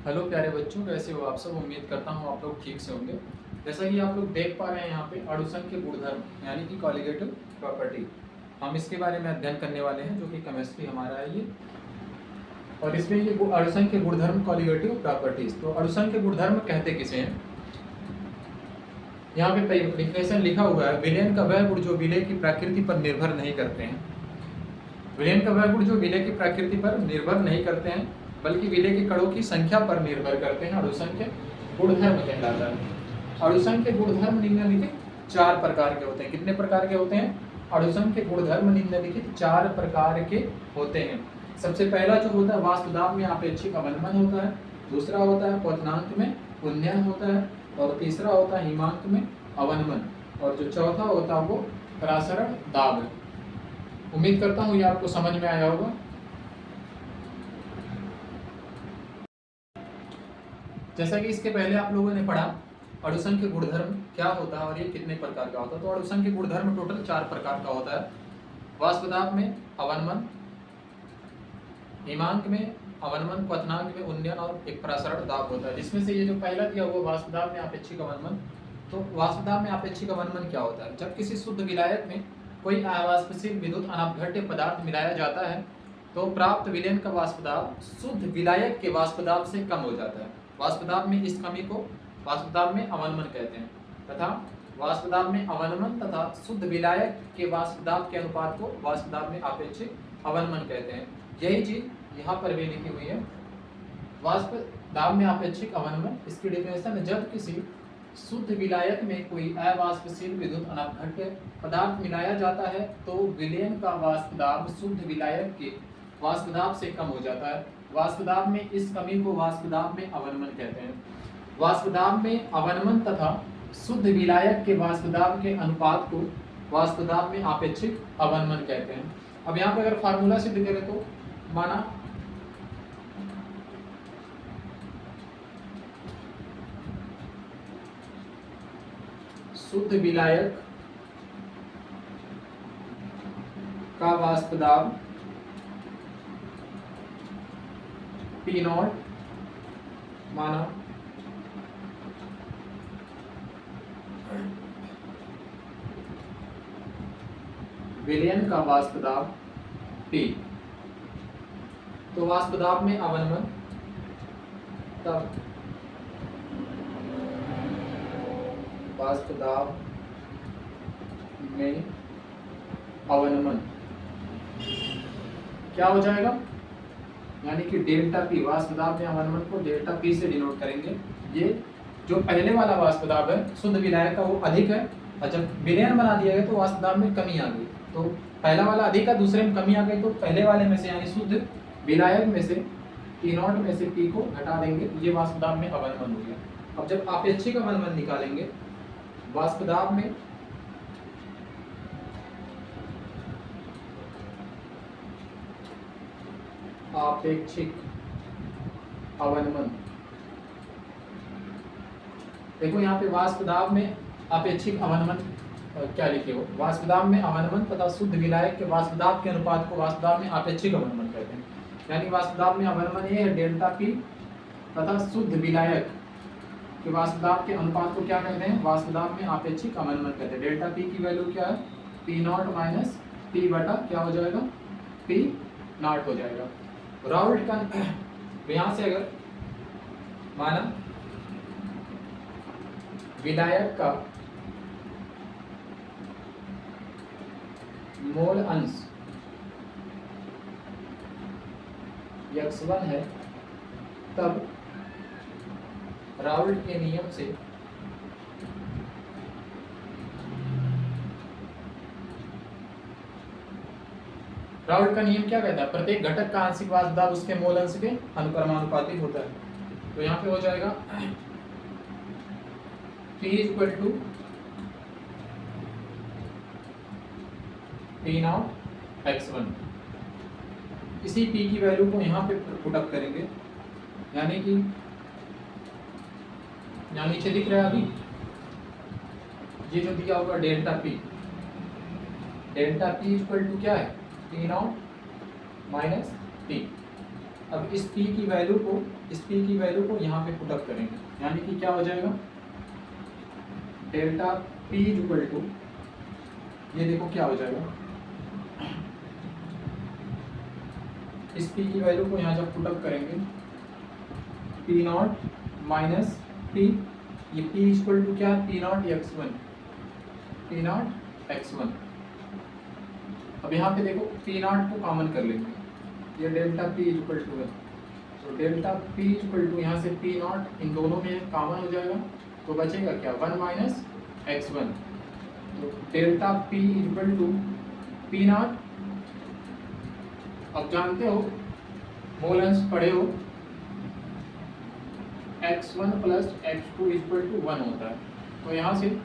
Hello प्यारे बच्चों, कैसे हो आप सब। उम्मीद करता हूँ आप लोग ठीक से होंगे। जैसा कि आप लोग देख पा रहे हैं यहाँ पे अणुसंघ के गुणधर्म यानी कि कॉलिगेटिव प्रॉपर्टी, हम इसके बारे में अध्ययन करने वाले हैं, जो कि केमिस्ट्री हमारा है ये। और इसमें ये अणुसंघ के गुणधर्म कॉलिगेटिव प्रॉपर्टीज, तो अणुसंघ के गुणधर्म कहते किसे हैं। यहाँ पे डिफिनेशन लिखा हुआ है, विलयन का वह गुण जो विलय की प्रकृति पर निर्भर नहीं करते हैं। विलयन का वह गुण जो विलय की प्रकृति पर निर्भर नहीं करते हैं, बल्कि विलय के कणों की संख्या पर निर्भर करते हैं, अणुसंघ के गुणधर्म कहलाता है। अणुसंघ के गुणधर्म निम्नलिखित 4 प्रकार के होते हैं। कितने प्रकार के होते हैं? अणुसंघ के गुणधर्म निम्नलिखित 4 प्रकार के होते हैं। सबसे पहला जो होता है वाष्प दाब में आपेक्षिक अवनमन होता है, दूसरा होता है क्वथनांक में उन्नयन होता है, और तीसरा होता है हिमांक में अवनमन, और जो चौथा होता है वो परासरण दाब है। उम्मीद करता हूँ ये आपको समझ में आया होगा। जैसा कि इसके पहले आप लोगों ने पढ़ा अणुसंघ के गुणधर्म क्या होता है और ये कितने प्रकार का होता है। तो अणुसंघ के गुणधर्म टोटल 4 प्रकार का होता है। वाष्प दाब में अवनमन, हिमांक में अवनमन, क्वथनांक में उन्नयन, और एक परासरण दाब होता है। जिसमें से ये जो पहला दिया हुआ वाष्प दाब में आपेक्षिक अवनमन, तो वाष्प दाब में आपेक्षिक अवनमन क्या होता है? जब किसी शुद्ध विलायक में कोई अवाष्पशील विद्युत अनपघट्य पदार्थ मिलाया जाता है तो प्राप्त विलयन का वाष्प दाब शुद्ध विलायक के वाष्प दाब से कम हो जाता है। वाष्प दाब में इस कमी को वाष्प दाब में अवनमन कहते हैं, तथा वाष्प दाब में अवनमन तथा शुद्ध विलायक के वाष्प दाब के अनुपात को वाष्प दाब में आपेक्षिक अवनमन कहते हैं। यही चीज यहाँ पर भी लिखी हुई है, वाष्प दाब में आपेक्षिक अवनमन। इसकी डेफिनेशन है, जब किसी शुद्ध विलायक में कोई अवाष्पशील विद्युत अनपघट्य पदार्थ मिलाया जाता है तो विलयन का वाष्प दाब शुद्ध विलायक के वाष्प दाब से कम हो जाता है। वाष्प दाब में इस कमी को वाष्प दाब में अवनमन कहते हैं। वाष्प दाब में अवनमन तथा शुद्ध विलायक के वाष्प दाब के अनुपात को वाष्प दाब में आपेक्षिक अवनमन कहते हैं। अब यहाँ पे अगर फार्मूला सिद्ध करें तो माना शुद्ध विलायक का वाष्प दाब P नॉट माना विलयन का वाष्प दाब P, तो वाष्प दाब में अवनमन तब वाष्प दाब में अवनमन क्या हो जाएगा, यानी कि डेल्टा पी। वाष्प दाब में अवनमन को डेल्टा पी से डिनोट करेंगे। ये जो पहले वाला वाष्प दाब है शुद्ध विलायक का वो अधिक है, और जब विलयन बना दिया गया तो वाष्प दाब में कमी आ गई। तो पहला वाला अधिक है, दूसरे में कमी आ गई, तो पहले वाले में से यानी शुद्ध विलायक में से पी नॉट में से पी को घटा देंगे, ये वाष्प दाब में अवनमन हो गया। अब जब आपेक्षिक अवनमन निकालेंगे, वाष्प दाब में आपेक्षिक अवनमन, देखो यहाँ पे वाष्प दाब में आपेक्षिक अवनमन क्या लिखे हो, वाष्प दाब में अवनमन तथा शुद्ध विलायक के वाष्प दाब के अनुपात को वाष्प दाब में आपेक्षिक अवनमन कहते हैं। यानी वाष्प दाब में अवनमन ये है डेल्टा पी, तथा शुद्ध विलायक के वाष्प दाब के अनुपात को क्या कहते हैं, वाष्प दाब में आपेक्षिक अवनमन कहते हैं। डेल्टा पी की वैल्यू क्या है, पी नॉट माइनस पी बटा क्या हो जाएगा, पी नॉट हो जाएगा। राउल्ट का यहाँ से अगर माना विलायक का मोल अंश x1 है, तब राउल्ट के नियम से राउल्ट का नियम क्या कहता है, प्रत्येक घटक का आंशिक वाष्प दाब उसके मोल अंश के अनुक्रमानुपाती होता है। तो यहाँ पे हो जाएगा P equal to P naught x1। इसी P की वैल्यू को यहाँ पे पुटअप करेंगे, यानी कि यहाँ नीचे दिख रहा है अभी ये जो दिया होगा delta P, delta P equal to क्या है, P नॉट माइनस P। अब इस p की वैल्यू को यहाँ पे पुटअप करेंगे, यानी कि क्या हो जाएगा, डेल्टा p इक्वल टू, ये देखो क्या हो जाएगा, इस p की वैल्यू को यहाँ जब पुटअप करेंगे, p नॉट माइनस p, ये p इक्वल टू क्या, p नॉट x1। अब यहाँ पे देखो p नॉट को कॉमन कर लेंगे, ये डेल्टा p इक्वल टू है, तो डेल्टा p इक्वल टू यहाँ से p नॉट इन दोनों में कॉमन हो जाएगा, तो बचेगा क्या, 1 माइनस x1। तो delta p equal to p naught, अब जानते हो मोल पढ़े हो, x1 plus x2 equal to 1 होता है, तो यहाँ से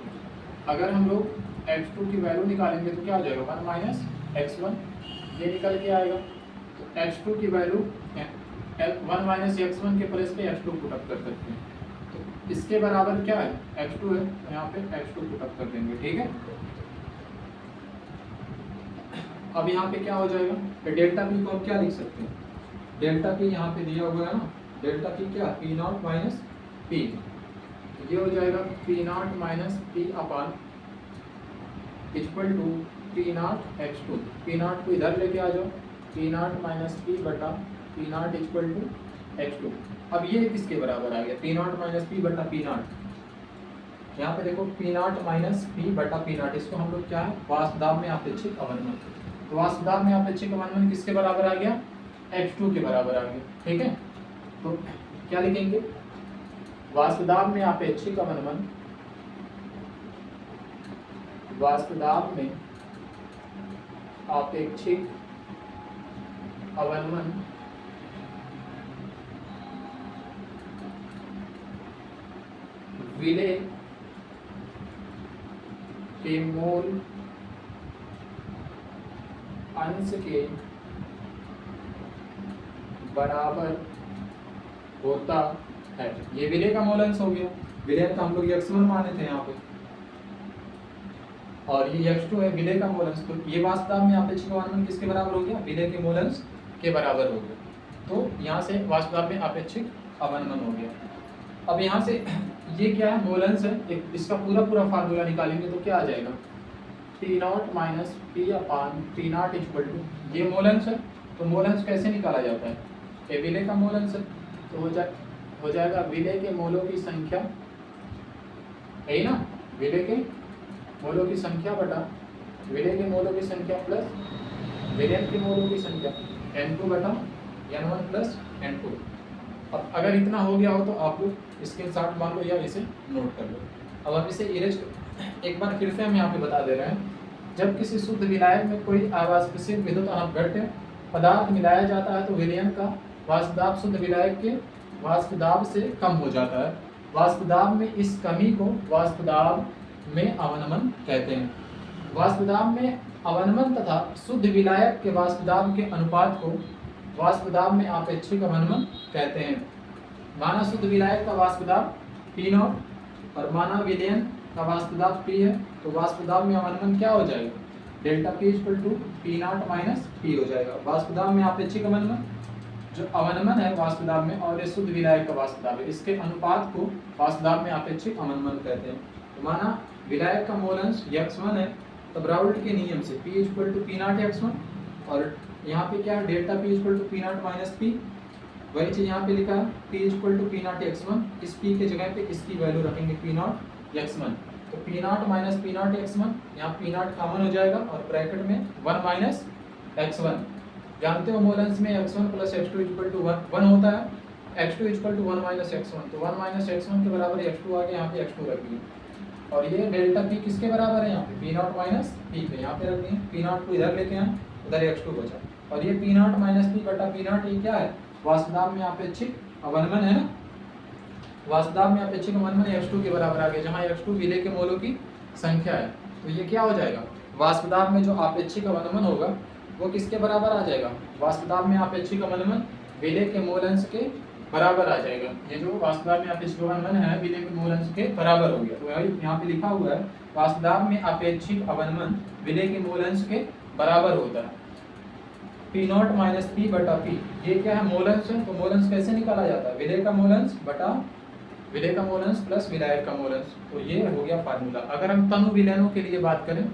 अगर हम लोग x2 की वैल्यू निकालेंगे तो क्या हो जाएगा, 1 माइनस x1, ये निकल के आएगा। तो x2 की वैल्यू 1 माइनस x1 के प्लेस पे x2 पुटअप कर सकते हैं, तो इसके बराबर क्या है, x2 है, तो यहाँ पे x2 पुटअप कर देंगे, ठीक है। अब यहाँ पे क्या हो जाएगा, तो डेल्टा पी को अब क्या लिख सकते हैं, डेल्टा पी यहाँ पे दिया हुआ है ना, डेल्टा पी क्या, पी नॉट माइनस पी, ये हो जाएगा p naught minus p upon equal to p naught x2, p naught को इधर लेके आ जाओ, पी नॉट माइनस पी बटा p naught equal to x2। अब ये किसके बराबर आ गया, पी नॉट माइनस पी बटा पी नॉट, यहाँ पे देखो पी नॉट माइनस पी बटा पी नॉट, इसको हम लोग क्या है, वास्तव में अपेक्षित अवनमन, तो वास्तव में अपेक्षित अवनमन किसके बराबर आ गया, x2 के बराबर आ गया, ठीक है। तो क्या लिखेंगे, वास्तव में अपेक्षित अवनमन, वास्तव में अपेक्षित अवनमन विलेय के मूल अंश के बराबर होता है। ये विलेय का मूल अंश हो गया, विलेय का हम लोग x1 माने थे यहाँ पे, और ये x2 है विलेय का मूल अंश, तो ये वास्तव में अपेक्षित अवनमन किसके बराबर हो गया, विलेय के मूल अंश के बराबर हो गया, तो यहाँ से वास्तव में अपेक्षित अवनमन हो गया। अब यहाँ से ये क्या है, मूल अंश है, इसका पूरा फार्मूला निकालेंगे तो क्या आ जाएगा, p naught minus p upon p naught equal to, ये मूल अंश है, तो मूल अंश कैसे निकाला जाता है, ये विलेय का मूल अंश है, तो हो जाएगा विलेय के मोलों की संख्या, है ना, विलेय के मोलों की संख्या बटा विलेय के मोलों की संख्या प्लस विलेय के मोलों की संख्या, n2 बटा n1 प्लस n2। अब अगर इतना हो गया हो तो आप लोग स्क्रीनशॉट मान लो या इसे नोट कर लो। अब हम इसे इरेज एक बार फिर से हम यहाँ पे बता दे रहे हैं, जब किसी शुद्ध विलायक में कोई आवासविषयक विद्युत अपघट्य पदार्थ मिलाया जाता है तो विलयन का वाष्पदाब शुद्ध विलायक के वाष्पदाब से कम हो जाता है, वाष्पदाब में इस कमी को वाष्पदाब में अवनमन कहते हैं। वाष्पदाब में अवनमन तथा शुद्ध विलायक के वाष्पदाब के अनुपात को वाष्पदाब में आपेक्षिक अवनमन कहते हैं। माना शुद्ध विलायक का वाष्पदाब P नॉट और माना विलयन का वाष्पदाब P है, तो वाष्पदाब में अवनमन क्या हो जाएगा, delta P equal to P naught minus P हो जाएगा। वाष्पदाब में आपेक्षिक अवनमन, जो अवनमन है वाष्पदाब में और ये शुद्ध विलायक का वाष्पदाब है, इसके अनुपात को वाष्पदाब में आपेक्षिक अवनमन कहते हैं। तो माना विलायक का मूल अंश x1 है, तब राउल्ट के नियम से P equal to P naught x1 और यहाँ पे क्या है, delta P equal to P naught minus P, वही चीज़ यहाँ पे लिखा है P equal to P naught x1, इस P के जगह पे इसकी वैल्यू रखेंगे P नॉट x1, तो P naught minus P naught x1, यहाँ P नॉट कॉमन हो जाएगा और ब्रैकेट में 1 माइनस x1। जानते हो मूल अंश में x1 plus x2 equal to 1 होता है, x2 equal to 1 minus x1, तो 1 माइनस x1 के बराबर x2 आ गया, यहाँ पे x2 रख दिए, और ये डेल्टा P किसके बराबर है, यहाँ पे P नॉट माइनस P पे यहाँ पे रख दिए, P नॉट को इधर लेके आए, उधर x2 बचा, और ये P नॉट माइनस P बटा P नॉट, ये क्या है, वाष्पदाब में अपेक्षिक अवनमन है ना, वाष्पदाब में अपेक्षिक अवनमन x2 के बराबर आ गया, जहाँ x2 विलेय के मोलों की संख्या है, तो ये क्या हो जाएगा, वाष्पदाब में जो अपेक्षिक अवनमन होगा वो किसके बराबर आ जाएगा, वाष्पदाब में अपेक्षिक अवनमन विलेय के मूल अंश के बराबर आ जाएगा। ये जो वाष्पदाब में अपेक्षिक अवनमन है विलेय के मूल अंश के बराबर हो गया, तो यहाँ पे लिखा हुआ है वाष्पदाब में अपेक्षिक अवनमन विलेय के मूल अंश के बराबर होता है। पी नॉट माइनस पी बटा पी, ये क्या है मोलेंस है, तो मोलेंस कैसे निकाला जाता है, विलेय का मोलेंस बटा विलेय का मोलेंस प्लस विलायक का मोलेंस, तो ये हो गया फार्मूला। अगर हम तनु विलयनों के लिए बात करें,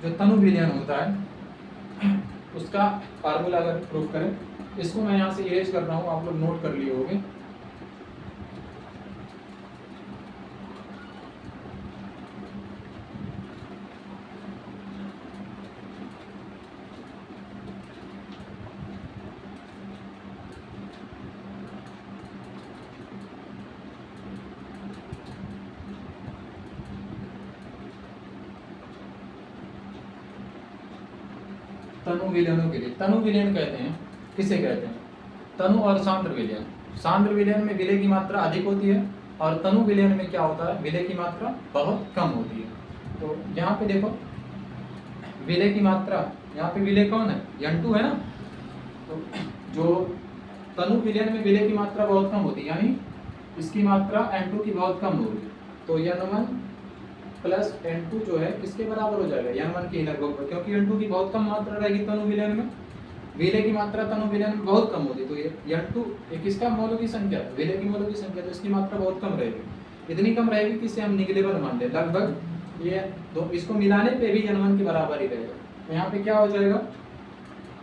जो तनु विलयन होता है उसका फार्मूला अगर प्रूव करें, इसको मैं यहाँ से इरेज कर रहा हूँ, आप लोग नोट कर लिए होंगे। तनु विलयनों के लिए, तनु विलयन कहते हैं, किसे कहते हैं, तनु और सांद्र विलयन। सांद्र विलयन में विलेय की मात्रा अधिक होती है और तनु विलयन में क्या होता है, विलेय की मात्रा बहुत कम होती है। तो यहाँ पे देखो विलेय की मात्रा, यहाँ पे विलेय कौन है, N2 है ना, तो जो तनु विलयन में विलेय की मात्रा बहुत कम होती है, यानी इसकी मात्रा N2 की बहुत कम होगी, तो N1 प्लस N2 जो है किसके बराबर हो जाएगा, N1 के लगभग, क्योंकि N2 की बहुत कम मात्रा रहेगी तनु विलयन में, विलेय की मात्रा तनु विलयन में बहुत कम होती है, तो ये N2 ये किसका मोलों की संख्या, विलेय की मोलों की संख्या, तो इसकी मात्रा बहुत कम रहेगी, इतनी कम रहेगी कि इसे हम निगलेबल मान लें, लगभग ये दो इसको मिलाने पे भी N1 के बराबर ही रहेगा। तो यहाँ पे क्या हो जाएगा,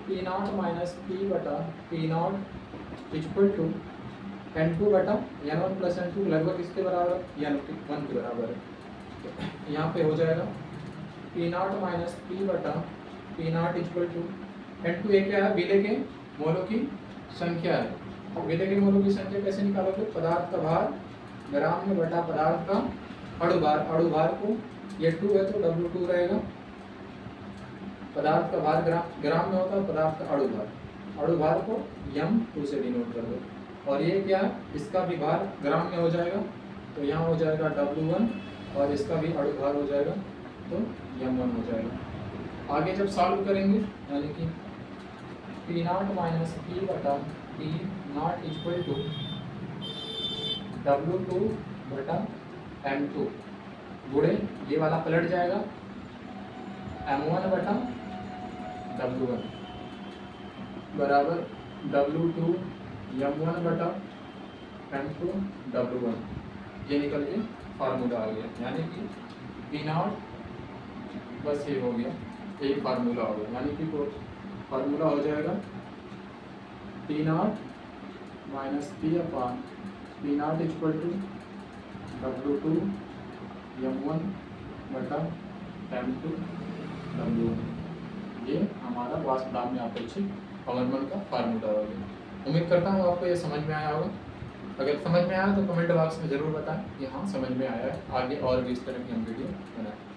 पी नॉट माइनस पी बटा p naught equal to N2 बटा N1 प्लस N2 लगभग किसके बराबर, N1 के बराबर है। तो यहाँ पे हो जाएगा पी नॉट माइनस पी बटा p naught equal to N2 एक क्या है, विलेय के मोलों की संख्या है, तो विलेय के मोलों की संख्या कैसे निकालोगे, पदार्थ का भार ग्राम में बटा पदार्थ का अणु भार को, ये 2 है तो W2 रहेगा, पदार्थ का भार ग्राम में होता है, पदार्थ का अणु भार को M2 से डिनोट कर दो, और ये क्या है, इसका भी भार ग्राम में हो जाएगा, तो यहाँ हो जाएगा W1 और इसका भी अणु भार हो जाएगा, तो M1 हो जाएगा। आगे जब सॉल्व करेंगे, यानी कि पी नॉट माइनस पी बटा p naught equal to W2 बटा M2 गुणे ये वाला पलट जाएगा M1 बटा W1 बराबर W2 M1 बटा M2 W1, ये निकल के फार्मूला आ गया, यानी कि पी नॉट बस ये हो गया, एक फार्मूला हो गया, यानी कि फार्मूला हो जाएगा p naught minus p upon p naught equal to W2 M1 बटा M2 W1, ये हमारा वाष्पदाब में अपेक्षित अवनमन का फार्मूला हो गया। उम्मीद करता हूँ आपको ये समझ में आया होगा, अगर समझ में आया तो कमेंट बॉक्स में ज़रूर बताएं कि हाँ समझ में आया है, आगे और भी इस तरह की हम वीडियो बनाएं।